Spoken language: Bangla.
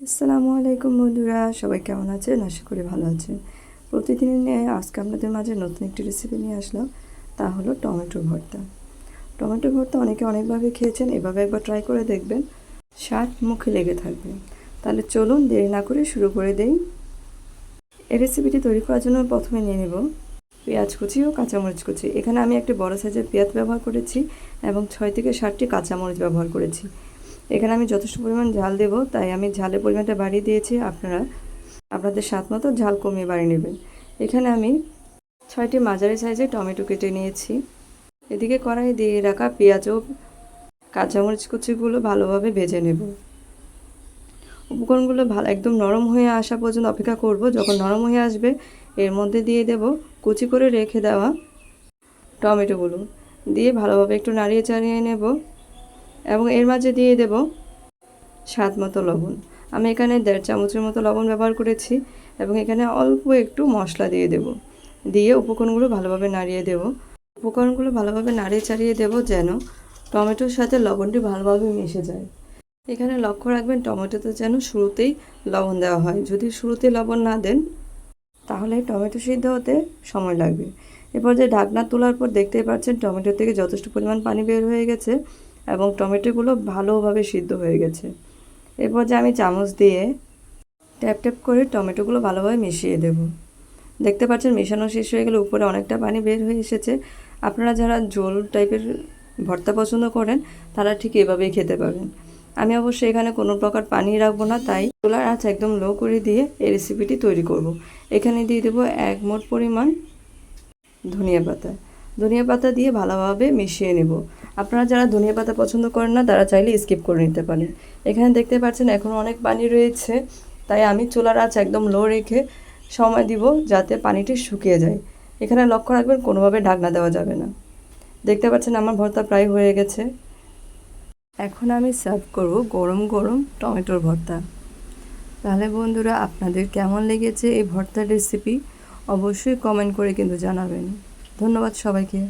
আসসালামু আলাইকুম বন্ধুরা, সবাই কেমন আছেন? আশা করি ভালো আছেন। প্রতিদিনের নিয়ে আজকে আপনাদের মাঝে নতুন একটি রেসিপি নিয়ে আসলাম, তা হলো টমেটো ভর্তা। টমেটো ভর্তা অনেকে অনেকভাবে খেয়েছেন, এভাবে একবার ট্রাই করে দেখবেন, স্বাদ মুখে লেগে থাকবে। তাহলে চলুন দেরি না করে শুরু করে দেই। এই রেসিপিটি তৈরি করার জন্য প্রথমে নিয়ে নেব পেঁয়াজ কুচি ও কাঁচামরিচ কুচি। এখানে আমি একটি বড় সাইজের পেঁয়াজ ব্যবহার করেছি এবং 6 থেকে 7টি কাঁচামরিচ ব্যবহার করেছি। এখানে আমি যথেষ্ট পরিমাণ ঝাল দেব, তাই আমি ঝালের পরিমাণটা বাড়িয়ে দিয়েছি। আপনারা আপনাদের স্বাদ মতো ঝাল কমিয়ে বাড়িয়ে নেবেন। এখানে আমি 6টি মাঝারি সাইজের টমেটো কেটে নিয়েছি। এদিকে কড়াই দিয়ে রাখা পেঁয়াজ ও কাঁচামরিচ কুচিগুলো ভালোভাবে ভেজে নেব। উপকরণগুলো একদম নরম হয়ে আসা পর্যন্ত অপেক্ষা করব। যখন নরম হয়ে আসবে এর মধ্যে দিয়ে দেব কুচি করে রেখে দেওয়া টমেটোগুলো, দিয়ে ভালোভাবে একটু নাড়িয়ে চাড়িয়ে নেব এবং এর মাঝে দিয়ে দেব স্বাদ মতো লবণ। আমি এখানে 1.5 চামচের মতো লবণ ব্যবহার করেছি এবং এখানে অল্প একটু মশলা দিয়ে দেব। দিয়ে উপকরণগুলো ভালোভাবে নাড়িয়ে দেব। উপকরণগুলো ভালোভাবে নাড়িয়ে চাড়িয়ে দেব যেন টমেটোর সাথে লবণটি ভালোভাবে মিশে যায়। এখানে লক্ষ্য রাখবেন টমেটোতে যেন শুরুতেই লবণ দেওয়া হয়। যদি শুরুতে লবণ না দেন তাহলে টমেটো সিদ্ধ হতে সময় লাগবে। এরপর যে ঢাকনা তোলার পর দেখতেই পাচ্ছেন টমেটো থেকে যথেষ্ট পরিমাণ পানি বের হয়ে গেছে এবং টমেটোগুলো ভালোভাবে সিদ্ধ হয়ে গেছে। এরপর যে আমি চামচ দিয়ে ট্যাপ ট্যাপ করে টমেটোগুলো ভালোভাবে মিশিয়ে দেব। দেখতে পাচ্ছেন মেশানো শেষ হয়ে গেলে উপরে অনেকটা পানি বের হয়ে এসেছে। আপনারা যারা ঝোল টাইপের ভর্তা পছন্দ করেন তারা ঠিক এভাবেই খেতে পারেন। আমি অবশ্যই এখানে কোনো প্রকার পানি রাখবো না, তাই চুলার আঁচ একদম লো করে দিয়ে এই রেসিপিটি তৈরি করব। এখানে দিয়ে দেবো 1 মুঠ পরিমাণ ধনিয়া পাতা। ধনিয়া পাতা দিয়ে ভালোভাবে মিশিয়ে নেব। আপনারা যারা ধনিয়া পাতা পছন্দ করেন না তারা চাইলে স্কিপ করে নিতে পারেন। এখানে দেখতে পাচ্ছেন এখন অনেক পানি রয়েছে, তাই আমি চুলার আঁচ একদম লো রেখে সময় দিব যাতে পানিটি শুকিয়ে যায়। এখানে লক্ষ্য রাখবেন কোনোভাবে ঢাকনা দেওয়া যাবে না। দেখতে পাচ্ছেন আমার ভর্তা প্রায় হয়ে গেছে। এখন আমি সার্ভ করব গরম গরম টমেটোর ভর্তা। তাহলে বন্ধুরা, আপনাদের কেমন লেগেছে এই ভর্তার রেসিপি অবশ্যই কমেন্ট করে কিন্তু জানাবেন। ধন্যবাদ সবাইকে।